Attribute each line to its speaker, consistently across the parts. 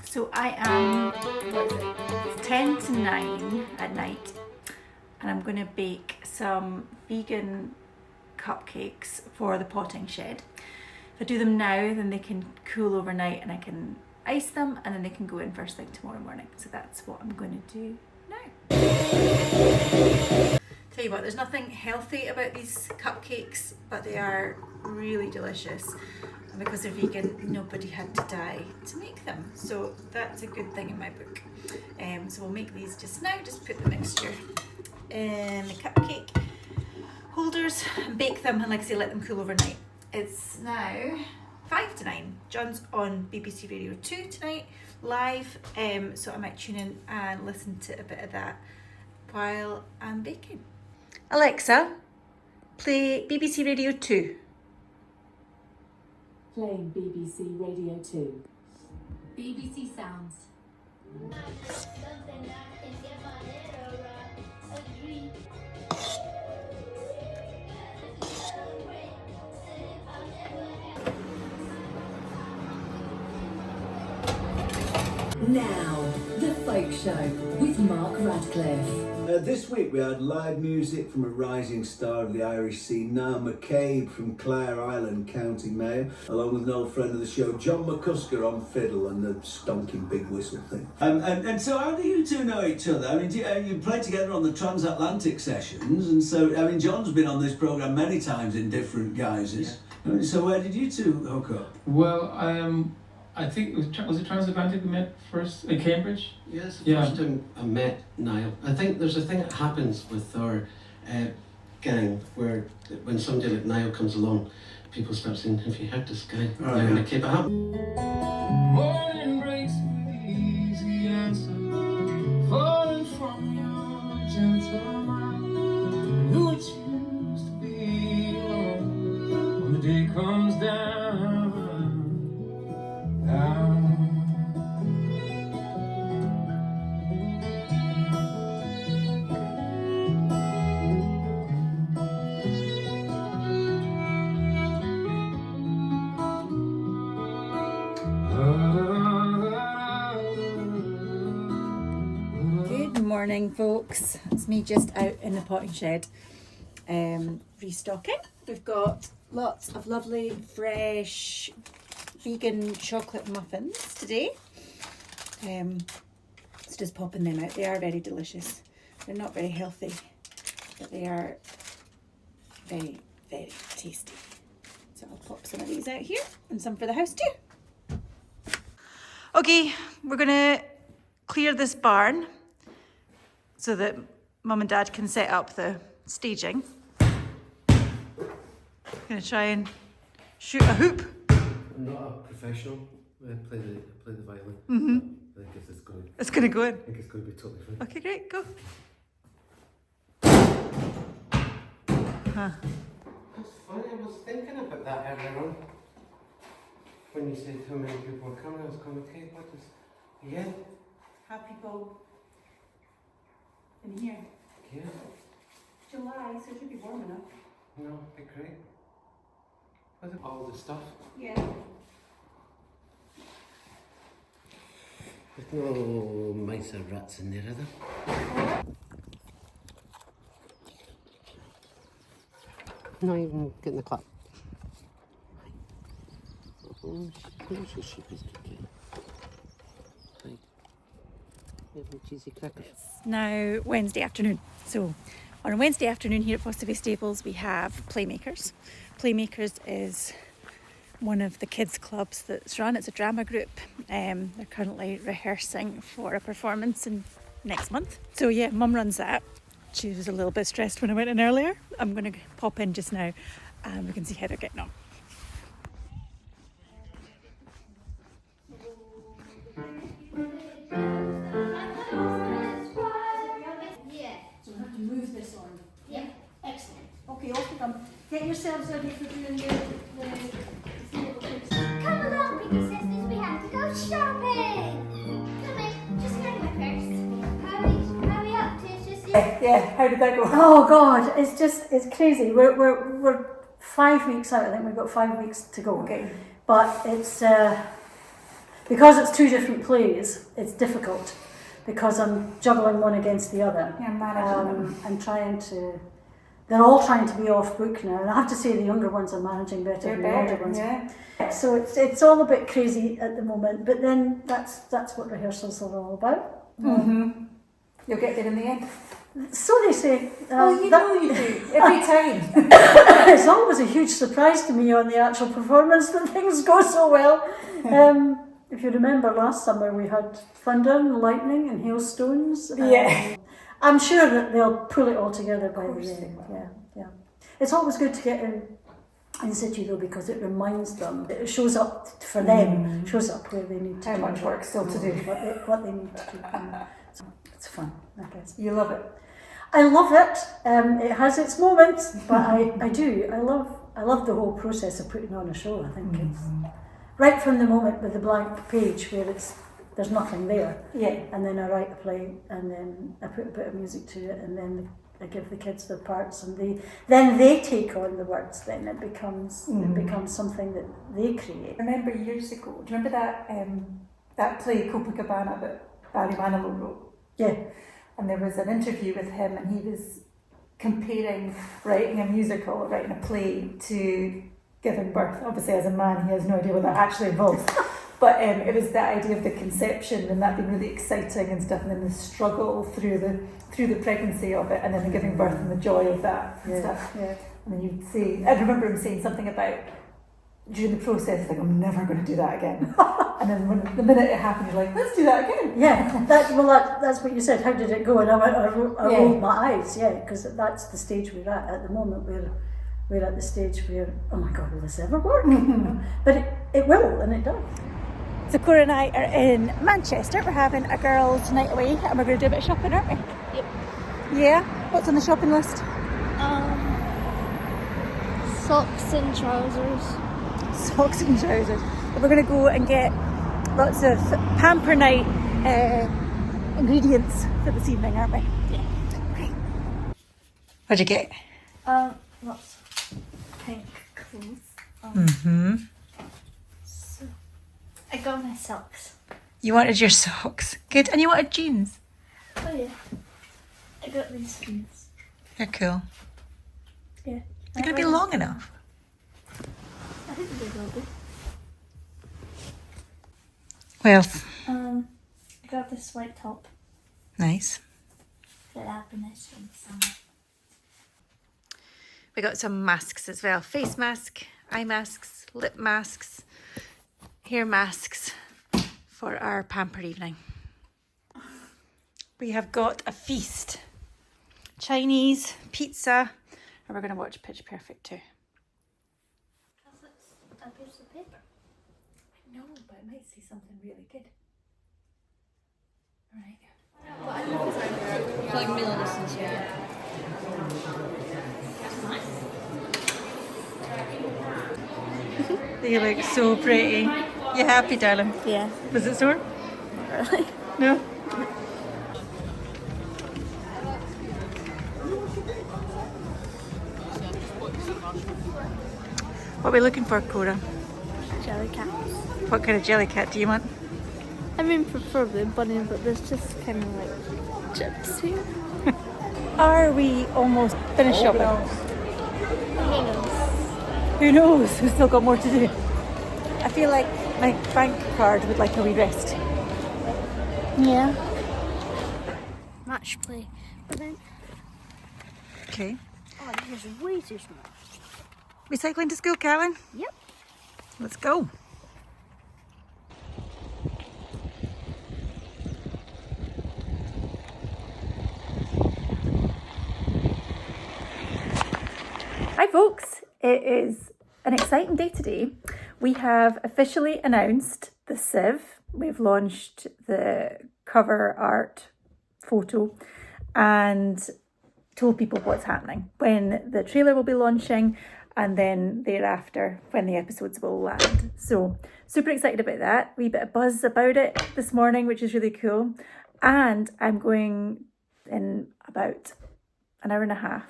Speaker 1: So I am, what is it? It's 10 to 9 at night, and I'm going to bake some vegan cupcakes for the potting shed. If I do them now, then they can cool overnight and I can ice them, and then they can go in first thing tomorrow morning. So that's what I'm going to do now. Tell you what, there's nothing healthy about these cupcakes, but they are really delicious. And because they're vegan, nobody had to die to make them. So that's a good thing in my book. So we'll make these just now, just put the mixture in the cupcake holders and bake them, and like I say, let them cool overnight. It's now 5 to 9. John's on BBC Radio 2 tonight, live, so I might tune in and listen to a bit of that while I'm baking. Alexa, play BBC Radio 2.
Speaker 2: Playing BBC Radio 2.
Speaker 3: BBC Sounds.
Speaker 2: Now, The Folk Show with Mark Radcliffe.
Speaker 4: This week we had live music from a rising star of the Irish scene, Niall McCabe from Clare Island, County Mayo, along with an old friend of the show, John McCusker on fiddle and the stonking big whistle thing.
Speaker 5: And so how do you two know each other? I mean, you played together on the transatlantic sessions, and so, I mean, John's been on this programme many times in different guises. Yeah. I mean, so where did you two hook up?
Speaker 6: Well, I think was it transatlantic we met first in Cambridge?
Speaker 7: Yes, the first time I met Niall. I think there's a thing that happens with our gang where when somebody like Niall comes along, people start saying, "Have you heard this guy?"
Speaker 5: Oh,
Speaker 7: Niall
Speaker 5: yeah.
Speaker 7: McCabe. I haven't.
Speaker 6: Morning breaks with the easy answer, falling from your gentle mind. Who it used to be when the day comes down.
Speaker 1: Good morning, folks. It's me just out in the potting shed restocking. We've got lots of lovely fresh vegan chocolate muffins today. So just popping them out. They are very delicious. They're not very healthy, but they are very, very tasty. So I'll pop some of these out here and some for the house too. Okay, we're gonna clear this barn so that Mum and Dad can set up the staging. Gonna try and shoot a hoop.
Speaker 7: I'm not a professional. I play the violin.
Speaker 1: Mm-hmm.
Speaker 7: I think
Speaker 1: It's gonna go in.
Speaker 7: I think it's going to be totally fine.
Speaker 1: Okay, great, go. Huh.
Speaker 7: That's funny. I was thinking about that earlier on. When you said how many people were coming, I was going, okay, what is... Yeah.
Speaker 1: Have people in here?
Speaker 7: Yeah.
Speaker 1: July, so it should be warm enough.
Speaker 7: No, it'd be great. Was it all the stuff?
Speaker 1: Yeah.
Speaker 7: There's no mice or rats in there, are there? Not even getting the clap. Oh, sheep is good. Right. Cheesy crackers.
Speaker 1: It's now Wednesday afternoon. So on a Wednesday afternoon here at Fossoway Stables we have Playmakers. Playmakers is one of the kids clubs that's run. It's a drama group. They're currently rehearsing for a performance in next month. So yeah, Mum runs that. She was a little bit stressed when I went in earlier. I'm going to pop in just now and we can see how they're getting on. So we have to move this on.
Speaker 3: Yeah.
Speaker 1: Excellent. Okay, off you come. Get yourselves ready for doing the
Speaker 3: Come along, Piggy sisters, we have to go shopping. Come in, just carry my purse. Hurry up, Tish.
Speaker 1: Yeah, how did that go? Oh God, it's crazy. We're 5 weeks out. I think we've got 5 weeks to go. Okay, but it's
Speaker 8: because it's two different plays, it's difficult because I'm juggling one against the other.
Speaker 1: Yeah, managing them.
Speaker 8: And trying to, they're all trying to be off book now, and I have to say the younger ones are managing better than the older ones.
Speaker 1: Yeah.
Speaker 8: So it's all a bit crazy at the moment, but then that's what rehearsals are all about.
Speaker 1: Mm-hmm. You'll get there in the end.
Speaker 8: So they say.
Speaker 1: You know you do, every time.
Speaker 8: It's always a huge surprise to me on the actual performance that things go so well. If you remember last summer we had thunder and lightning and hailstones.
Speaker 1: Yeah.
Speaker 8: I'm sure that they'll pull it all together by the end. Yeah. It's always good to get in situ though, because it reminds them, it shows up for them, shows up where they need to
Speaker 1: How
Speaker 8: do
Speaker 1: much work still to do.
Speaker 8: what they need to do. So it's fun, I guess.
Speaker 1: You love it.
Speaker 8: I love it. It has its moments, but I do. I love the whole process of putting on a show. I think it's right from the moment with the blank page where there's nothing there.
Speaker 1: Yeah.
Speaker 8: And then I write the play, and then I put a bit of music to it, and then I give the kids their parts, and then they take on the words. Then it becomes something that they create.
Speaker 1: I remember years ago. Do you remember that play Copacabana that Barry Manilow wrote?
Speaker 8: Yeah.
Speaker 1: And there was an interview with him, and he was comparing writing a musical, writing a play, to giving birth. Obviously, as a man, he has no idea what that actually involves. But it was that idea of the conception and that being really exciting and stuff, and then the struggle through the pregnancy of it, and then the giving birth and the joy of that and stuff.
Speaker 8: Yeah.
Speaker 1: And then you'd say, I remember him saying something about during the process, like, I'm never going to do that again. And then when the minute it happened, you're like, let's do that again.
Speaker 8: Yeah, that's what you said. How did it go? And I rolled my eyes, because that's the stage we're at the moment. We're at the stage where, oh my God, will this ever work? But it will, and it does.
Speaker 1: So Cora and I are in Manchester. We're having a girls' night away, and we're going to do a bit of shopping, aren't we?
Speaker 3: Yep.
Speaker 1: Yeah. What's on the shopping list?
Speaker 3: Socks and trousers.
Speaker 1: Socks and trousers. But we're going to go and get lots of pamper night ingredients for this evening, aren't we?
Speaker 3: Yeah.
Speaker 1: Okay. What'd you get?
Speaker 3: Lots of pink clothes. So I got my socks.
Speaker 1: You wanted your socks. Good. And you wanted jeans.
Speaker 3: Oh yeah. I got these jeans.
Speaker 1: They're cool.
Speaker 3: Yeah.
Speaker 1: They're going to be long enough.
Speaker 3: I think they will be.
Speaker 1: What else?
Speaker 3: I got this white top.
Speaker 1: Nice.
Speaker 3: For happiness in the summer.
Speaker 1: We got some masks as well. Face mask, eye masks, lip masks, hair masks for our pamper evening. We have got a feast. Chinese, pizza, and we're going to watch Pitch Perfect too.
Speaker 3: Because it's a piece of paper.
Speaker 1: I know, but I might see something really good. Right.
Speaker 3: Like middle distance, yeah.
Speaker 1: They look so pretty. You happy, darling?
Speaker 3: Yeah.
Speaker 1: Was it sore?
Speaker 3: Really?
Speaker 1: No? What are we looking for, Cora?
Speaker 3: Jelly cats.
Speaker 1: What kind of jelly cat do you want?
Speaker 3: I mean, preferably bunny, but there's just kind of like chips here.
Speaker 1: Are we almost finished shopping?
Speaker 3: Who knows?
Speaker 1: Who knows? We've still got more to do. I feel like my bank card would like a wee rest.
Speaker 3: Yeah. Match play. But then,
Speaker 1: Okay.
Speaker 3: oh, this is way too small.
Speaker 1: Recycling to school, Carolyn?
Speaker 3: Yep.
Speaker 1: Let's go. Hi folks, it is an exciting day today. We have officially announced the Sieve. We've launched the cover art photo and told people what's happening, when the trailer will be launching, and then thereafter when the episodes will land. So super excited about that. Wee bit of buzz about it this morning, which is really cool. And I'm going in about an hour and a half,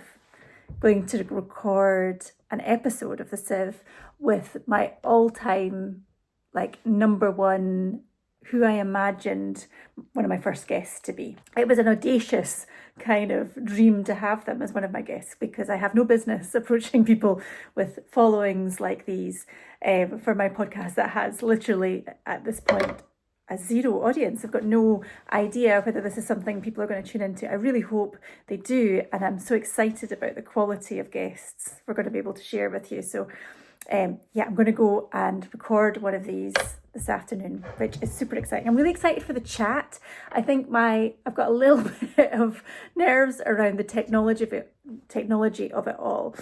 Speaker 1: going to record an episode of the Sieve with my all-time like number one who I imagined one of my first guests to be. It was an audacious kind of dream to have them as one of my guests, because I have no business approaching people with followings like these for my podcast that has literally at this point a zero audience. I've got no idea whether this is something people are going to tune into. I really hope they do, and I'm so excited about the quality of guests we're going to be able to share with you. So I'm going to go and record one of these this afternoon, which is super exciting. I'm really excited for the chat. I think I've got a little bit of nerves around the technology of it all.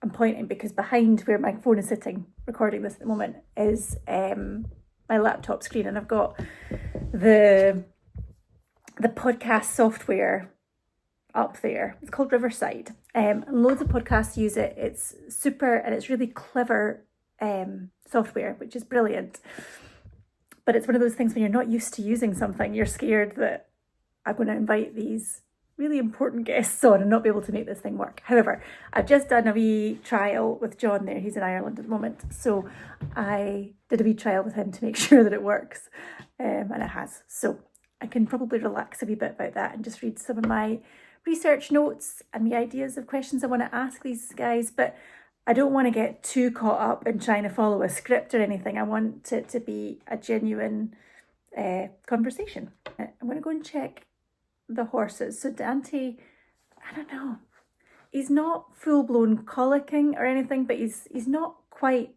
Speaker 1: I'm pointing because behind where my phone is sitting recording this at the moment is my laptop screen, and I've got the podcast software up there. It's called Riverside. Loads of podcasts use it. It's super, and it's really clever software, which is brilliant. But it's one of those things when you're not used to using something, you're scared that I'm going to invite these really important guests on and not be able to make this thing work. However, I've just done a wee trial with John there. He's in Ireland at the moment. So I did a wee trial with him to make sure that it works. And it has. So I can probably relax a wee bit about that and just read some of my research notes and the ideas of questions I want to ask these guys. But I don't want to get too caught up in trying to follow a script or anything. I want it to be a genuine conversation. I'm going to go and check the horses. So Dante, I don't know, he's not full-blown colicking or anything, but he's not quite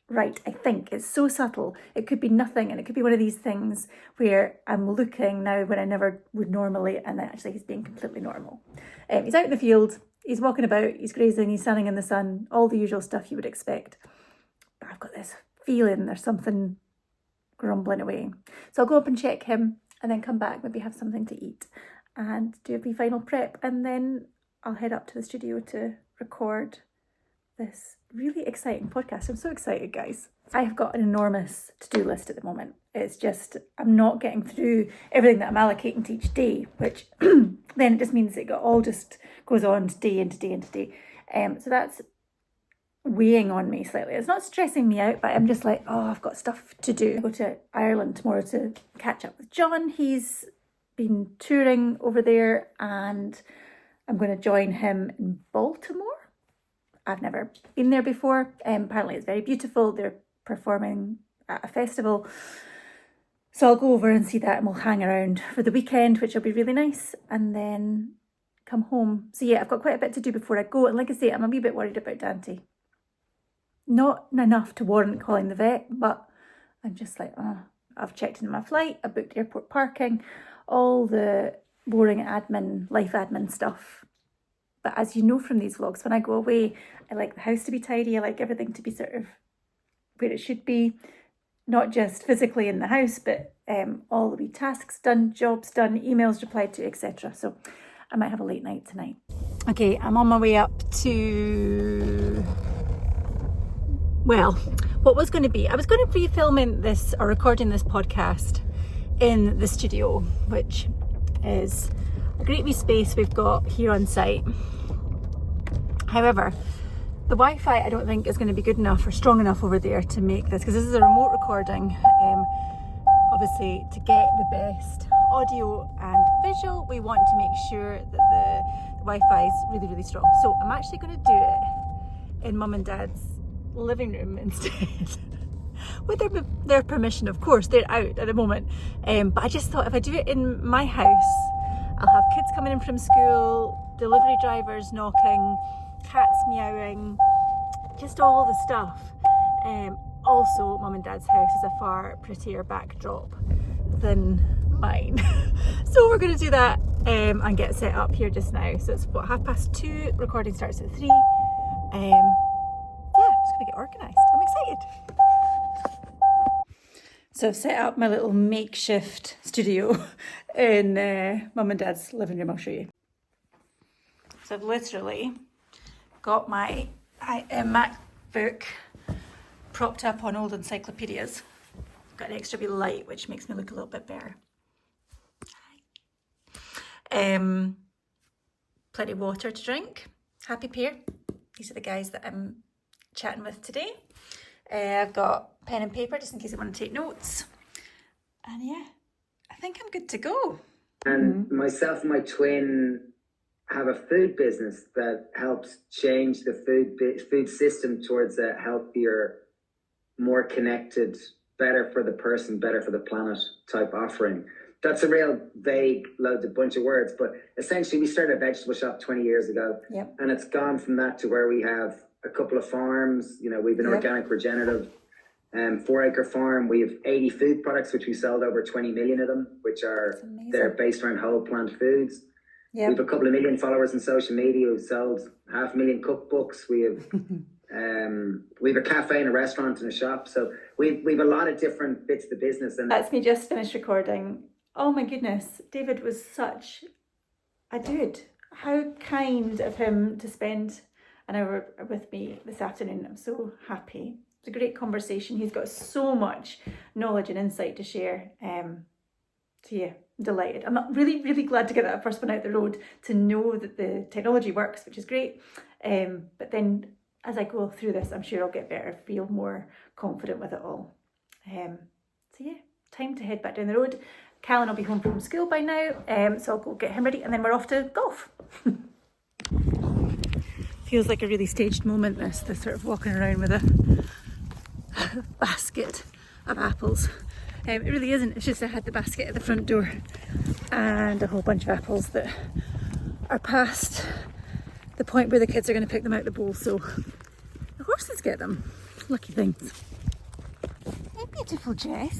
Speaker 1: right, I think. It's so subtle. It could be nothing, and it could be one of these things where I'm looking now when I never would normally, and actually he's being completely normal. He's out in the field, he's walking about, he's grazing, he's standing in the sun, all the usual stuff you would expect. But I've got this feeling there's something grumbling away. So I'll go up and check him, and then come back, maybe have something to eat and do the final prep. And then I'll head up to the studio to record this really exciting podcast. I'm so excited, guys. I have got an enormous to-do list at the moment. It's just, I'm not getting through everything that I'm allocating to each day, which then it just means it all just goes on day into day into day. So that's weighing on me slightly. It's not stressing me out, but I'm just like, oh, I've got stuff to do. I go to Ireland tomorrow to catch up with John. He's been touring over there, and I'm going to join him in Baltimore. I've never been there before. Apparently it's very beautiful. They're performing at a festival. So I'll go over and see that, and we'll hang around for the weekend, which will be really nice, and then come home. So yeah, I've got quite a bit to do before I go. And like I say, I'm a wee bit worried about Dante. Not enough to warrant calling the vet, but I'm just like, I've checked into my flight, I booked airport parking, all the boring admin, life admin stuff. But as you know from these vlogs, when I go away, I like the house to be tidy, I like everything to be sort of where it should be, not just physically in the house, but all the wee tasks done, jobs done, emails replied to, etc. So I might have a late night tonight. Okay, I'm on my way up to... Well, what was going to be, I was going to be filming this or recording this podcast in the studio, which is a great wee space we've got here on site. However, the Wi-Fi I don't think is going to be good enough or strong enough over there to make this, because this is a remote recording. Obviously, to get the best audio and visual, we want to make sure that the Wi-Fi is really, really strong. So I'm actually going to do it in Mum and Dad's living room instead. With their permission, of course. They're out at the moment, but I just thought if I do it in my house, I'll have kids coming in from school, delivery drivers knocking, cats meowing, just all the stuff. Also, Mum and Dad's house is a far prettier backdrop than mine. So we're going to do that and get set up here just now. So it's what, 2:30, recording starts at 3. Just gonna get organised. I'm excited. So I've set up my little makeshift studio in Mum and Dad's living room. I'll show you. So I've literally got my MacBook propped up on old encyclopedias. I've got an extra bit of light, which makes me look a little bit better. Plenty of water to drink. Happy Pair. These are the guys that I'm chatting with today. I've got pen and paper just in case I want to take notes. And yeah, I think I'm good to go.
Speaker 9: And myself and my twin have a food business that helps change the food system towards a healthier, more connected, better for the person, better for the planet type offering. That's a real vague bunch of words, but essentially we started a vegetable shop 20 years ago.
Speaker 1: Yep.
Speaker 9: And it's gone from that to where we have a couple of farms. You know, we've an organic regenerative 4-acre farm. We have 80 food products, which we sold over 20 million of them, which are they're based around whole plant foods.
Speaker 1: Yep.
Speaker 9: We have a couple of million followers on social media. We've sold 500,000 cookbooks. We have a cafe and a restaurant and a shop. So we've a lot of different bits of the business. And
Speaker 1: that's me just finished recording. Oh my goodness, David was such a dude. How kind of him to spend an hour with me this afternoon. I'm so happy. It's a great conversation. He's got so much knowledge and insight to share. So yeah, I'm delighted. I'm really, really glad to get that first one out the road, to know that the technology works, which is great. But then as I go through this, I'm sure I'll get better, feel more confident with it all. So yeah, time to head back down the road. Callan will be home from school by now, so I'll go get him ready and then we're off to golf. Feels like a really staged moment, this sort of walking around with a basket of apples. It really isn't, it's just I had the basket at the front door and a whole bunch of apples that are past the point where the kids are going to pick them out of the bowl, so the horses get them. Lucky things. A beautiful dress.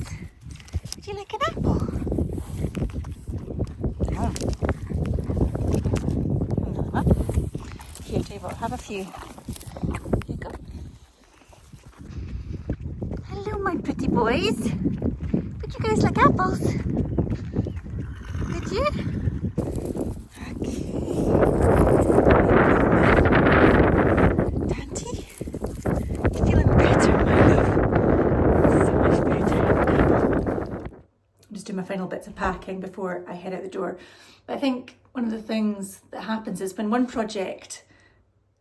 Speaker 1: Would you like an apple? Oh. Here, tell you what, have a few. Here you go. Hello, my pretty boys. Would you guys like apples? Did you? Okay. Dante, you feeling better, my love? So much better. I'm just doing my final bits of packing before I head out the door. But I think one of the things that happens is when one project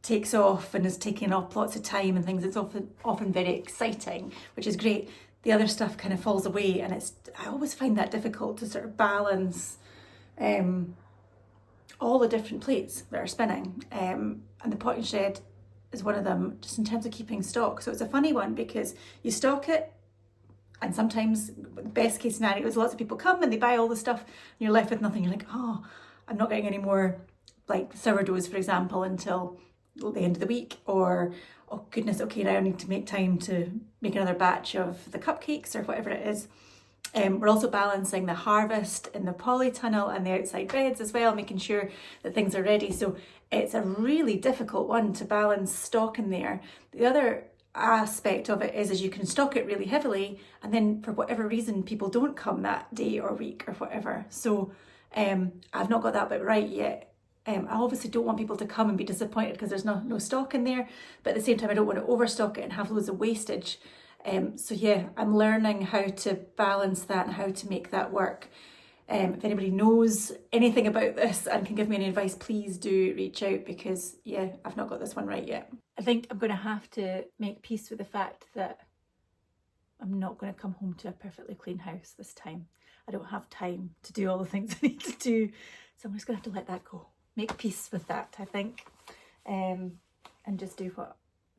Speaker 1: takes off and is taking up lots of time and things, it's often very exciting, which is great. The other stuff kind of falls away, and I always find that difficult to sort of balance all the different plates that are spinning. And the potting shed is one of them, just in terms of keeping stock. So it's a funny one because you stock it, and sometimes the best case scenario is lots of people come and they buy all the stuff and you're left with nothing. You're like, oh, I'm not getting any more like sourdoughs, for example, until the end of the week, or oh goodness, okay, now I need to make time to make another batch of the cupcakes or whatever it is. We're also balancing the harvest in the polytunnel and the outside beds as well, making sure that things are ready. So it's a really difficult one to balance stock in there. The other aspect of it is you can stock it really heavily, and then for whatever reason people don't come that day or week or whatever. So I've not got that bit right yet. I obviously don't want people to come and be disappointed because there's no stock in there, but at the same time I don't want to overstock it and have loads of wastage. So yeah, I'm learning how to balance that and how to make that work. If anybody knows anything about this and can give me any advice, please do reach out, because yeah, I've not got this one right yet. I think I'm going to have to make peace with the fact that I'm not going to come home to a perfectly clean house this time. I don't have time to do all the things I need to do, so I'm just going to have to let that go. Make peace with that, I think, and just do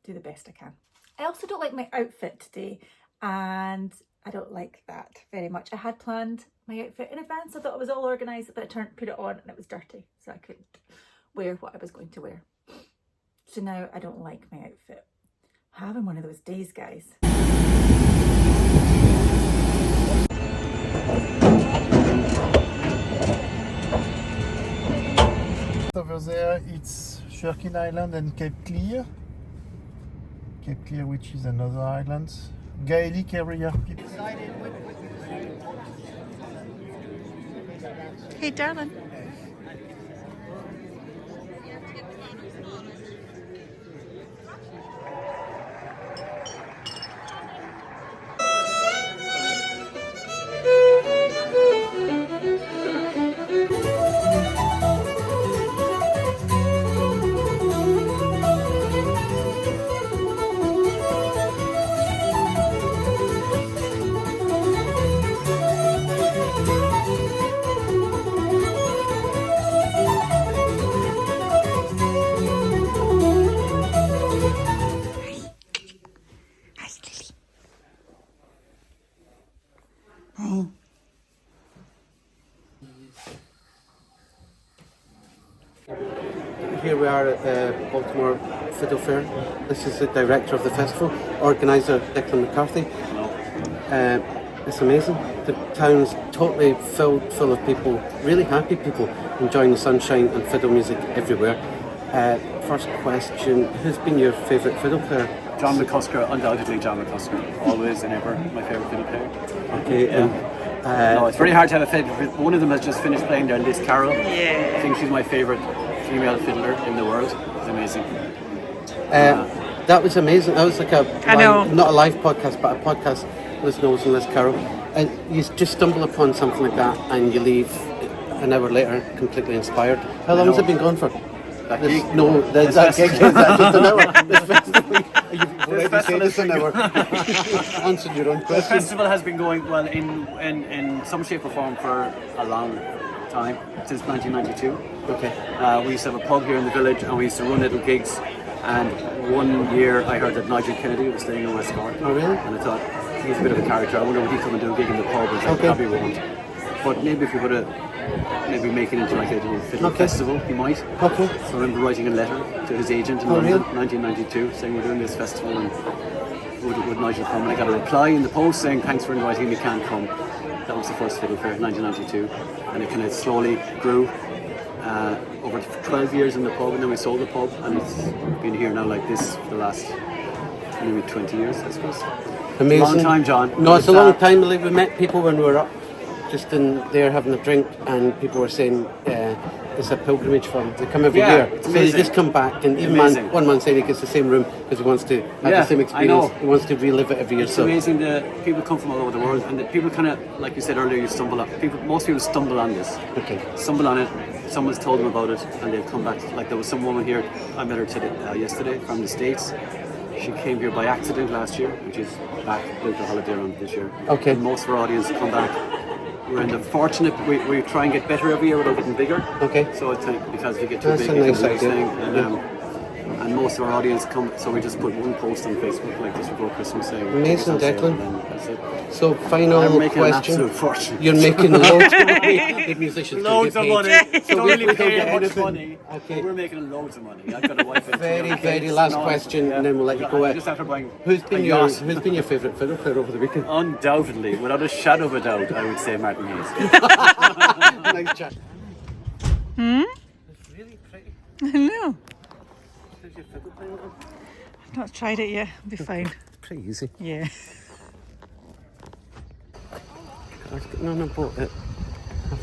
Speaker 1: the best I can. I also don't like my outfit today, and I don't like that very much. I had planned my outfit in advance. I thought it was all organised, but I put it on and it was dirty, so I couldn't wear what I was going to wear. So now I don't like my outfit. I'm having one of those days, guys.
Speaker 10: Over there it's Shirkin Island and Cape Clear. Cape Clear, which is another island. Gaelic area.
Speaker 1: Hey, darling.
Speaker 7: Here we are at the Baltimore Fiddle Fair. This is the director of the festival, organiser Declan McCarthy. It's amazing. The town's totally full of people, really happy people, enjoying the sunshine and fiddle music everywhere. First question, who's been your favourite fiddle player?
Speaker 11: John McCusker, undoubtedly John McCusker. Always and ever my favourite fiddle player.
Speaker 7: Okay,
Speaker 11: yeah. No, it's very hard to have a favourite. One of them has just finished playing there, Liz Carroll.
Speaker 12: Yeah.
Speaker 11: I think she's my favourite female fiddler in the world. It's amazing.
Speaker 7: That was amazing. That was like not a live podcast, but a podcast. Liz Knowles and Liz Carroll. And you just stumble upon something like that and you leave an hour later completely inspired. How long has it been going for?
Speaker 11: That gig?
Speaker 7: No, that gig is just an hour. This festival, you've already said it's an hour. Answered your own question.
Speaker 11: The festival has been going, well, in some shape or form for a long time, since 1992.
Speaker 7: Okay.
Speaker 11: We used to have a pub here in the village and we used to run little gigs. And one year I heard that Nigel Kennedy was staying in West Cork.
Speaker 7: Oh, really?
Speaker 11: And I thought, he's a bit of a character. I wonder would he come and do a gig in the pub? I was like, probably won't. But maybe if we could maybe make it into like a little fiddle festival, he might.
Speaker 7: Okay.
Speaker 11: So I remember writing a letter to his agent in London, 1992, saying we're doing this festival and would Nigel come? And I got a reply in the post saying, thanks for inviting me, can't come. That was the first Fiddle Fair, 1992. And it kind of slowly grew. Over 12 years in the pub, and then we sold the pub, and it's been here now like this for the last maybe 20 years, I suppose.
Speaker 7: Amazing.
Speaker 11: Long time, John.
Speaker 7: No, it's a long time. Like, we met people when we were up, just in there having a drink, and people were saying it's a pilgrimage for them. They come every year, so they just come back. And even one man saying he gets the same room because he wants to have the same experience. He wants to relive it every year.
Speaker 11: It's amazing that people come from all over the world, and that people kind of, like you said earlier, most people stumble on this.
Speaker 7: Okay.
Speaker 11: Stumble on it. Someone's told them about it, and they've come back. Like there was some woman here. I met her yesterday from the States. She came here by accident last year, which is back built a holiday around this year.
Speaker 7: Okay.
Speaker 11: And most of our audience come back. We're in the fortunate, we try and get better every year without getting bigger.
Speaker 7: Okay.
Speaker 11: So I think because if you get too
Speaker 7: That's
Speaker 11: big,
Speaker 7: a
Speaker 11: it's
Speaker 7: nice
Speaker 11: a nice
Speaker 7: idea.
Speaker 11: thing. And most of our audience come, so we just put one post on Facebook like just before Christmas saying.
Speaker 7: Amazing, Declan.
Speaker 11: That's it.
Speaker 7: So final
Speaker 11: I'm making
Speaker 7: question.
Speaker 11: an absolute fortune.
Speaker 7: You're making loads of money. Big musicians
Speaker 11: Loads of money.
Speaker 7: So
Speaker 11: don't really pay much
Speaker 7: anything.
Speaker 11: money.
Speaker 7: Okay.
Speaker 11: We're making loads of money. I've got a wife and
Speaker 7: Very last question, and then we'll let you go.
Speaker 11: Just after buying
Speaker 7: Who's been your favourite fiddle player over the weekend?
Speaker 11: Undoubtedly, without a shadow of a doubt, I would say Martin Hayes.
Speaker 7: Nice chat. It's really pretty.
Speaker 12: I know.
Speaker 7: How's your fiddle playing going?
Speaker 12: I've not tried it yet. I'll be fine.
Speaker 7: Pretty easy.
Speaker 12: Yeah.
Speaker 7: I was getting on a boat at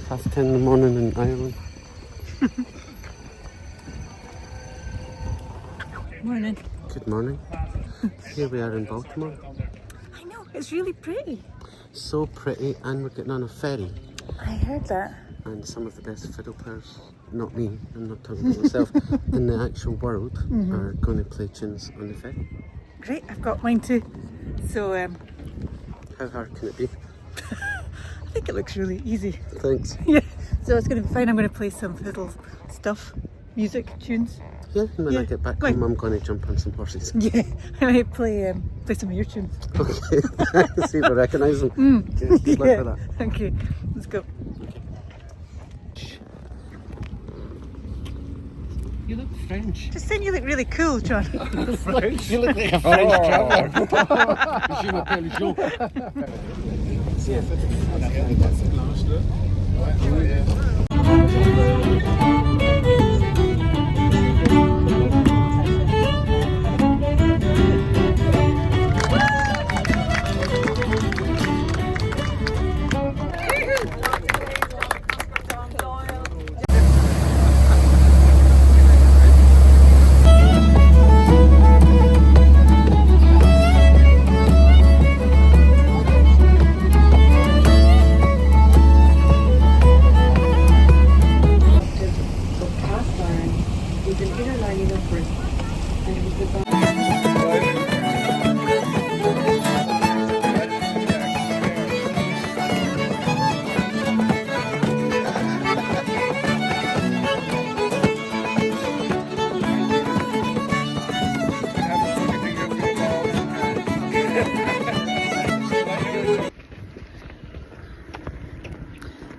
Speaker 7: 10:30 in the morning in Ireland.
Speaker 12: Morning.
Speaker 7: Good morning. Here we are in Baltimore.
Speaker 12: I know, it's really pretty.
Speaker 7: So pretty, and we're getting on a ferry.
Speaker 12: I heard that.
Speaker 7: And some of the best fiddle players, not me, I'm not talking about myself, in the actual world are going to play tunes on the ferry.
Speaker 12: Great, I've got mine too. So,
Speaker 7: How hard can it be?
Speaker 12: I think it looks really easy.
Speaker 7: Thanks.
Speaker 12: Yeah, so it's going to be fine. I'm going to play some fiddle stuff, music, tunes.
Speaker 7: Yeah, and when I get back home, I'm going to jump on some horses.
Speaker 12: Yeah, I might play some of your tunes.
Speaker 7: Okay, see if I recognise them. Okay, good luck with that.
Speaker 12: Thank you. Let's go.
Speaker 7: You look French.
Speaker 12: Just saying you look really cool, John.
Speaker 7: French? You look like a French traveller. Je m'appelle Jean.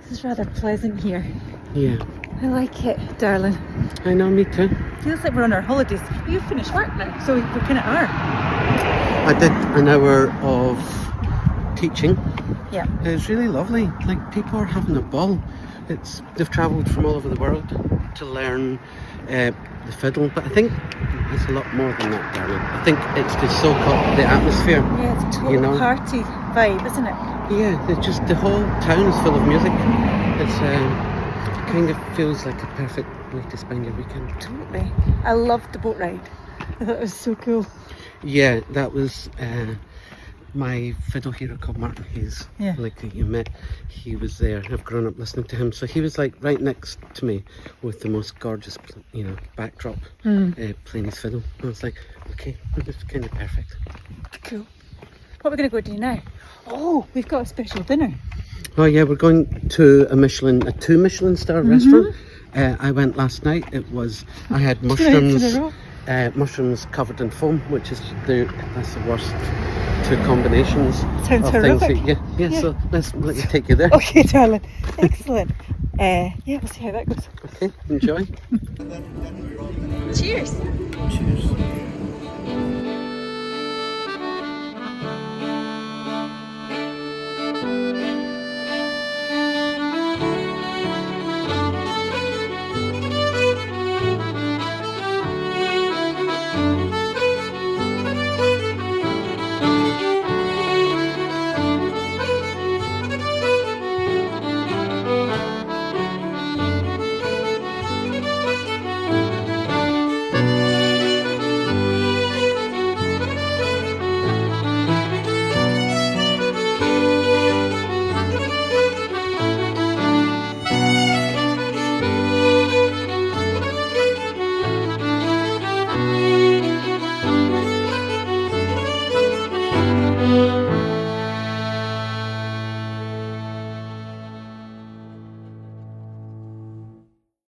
Speaker 12: It's rather pleasant here.
Speaker 7: Yeah.
Speaker 12: I like it, darling.
Speaker 7: I know, me too.
Speaker 12: Feels like we're on our holidays. You finished work now, so we kind of are.
Speaker 7: I did an hour of teaching.
Speaker 12: Yeah.
Speaker 7: It was really lovely. Like, people are having a ball. They've travelled from all over the world to learn the fiddle, but I think it's a lot more than that, darling. I think it's the so-called the atmosphere.
Speaker 12: Yeah, it's a total party vibe, isn't it?
Speaker 7: Yeah, it's just the whole town is full of music. It's kind of feels like a perfect way to spend your weekend.
Speaker 12: Totally. I loved the boat ride. I thought it was so cool.
Speaker 7: Yeah, that was my fiddle hero called Martin Hayes.
Speaker 12: Yeah.
Speaker 7: Like you met, he was there. I've grown up listening to him, so he was like right next to me with the most gorgeous, backdrop, playing his fiddle. I was like, okay, it's kind of perfect.
Speaker 12: Cool. What are we going to go do now? Oh, we've got a special dinner.
Speaker 7: Oh yeah, we're going to a 2 Michelin star restaurant. I went last night. I had mushrooms, mushrooms covered in foam, which is that's the worst 2 combinations.
Speaker 12: Sounds
Speaker 7: of
Speaker 12: horrific.
Speaker 7: things. Yeah. So let me take you there.
Speaker 12: Okay, darling. Excellent. Yeah, we'll see how that goes.
Speaker 7: Okay, enjoy.
Speaker 12: Cheers.
Speaker 10: Cheers.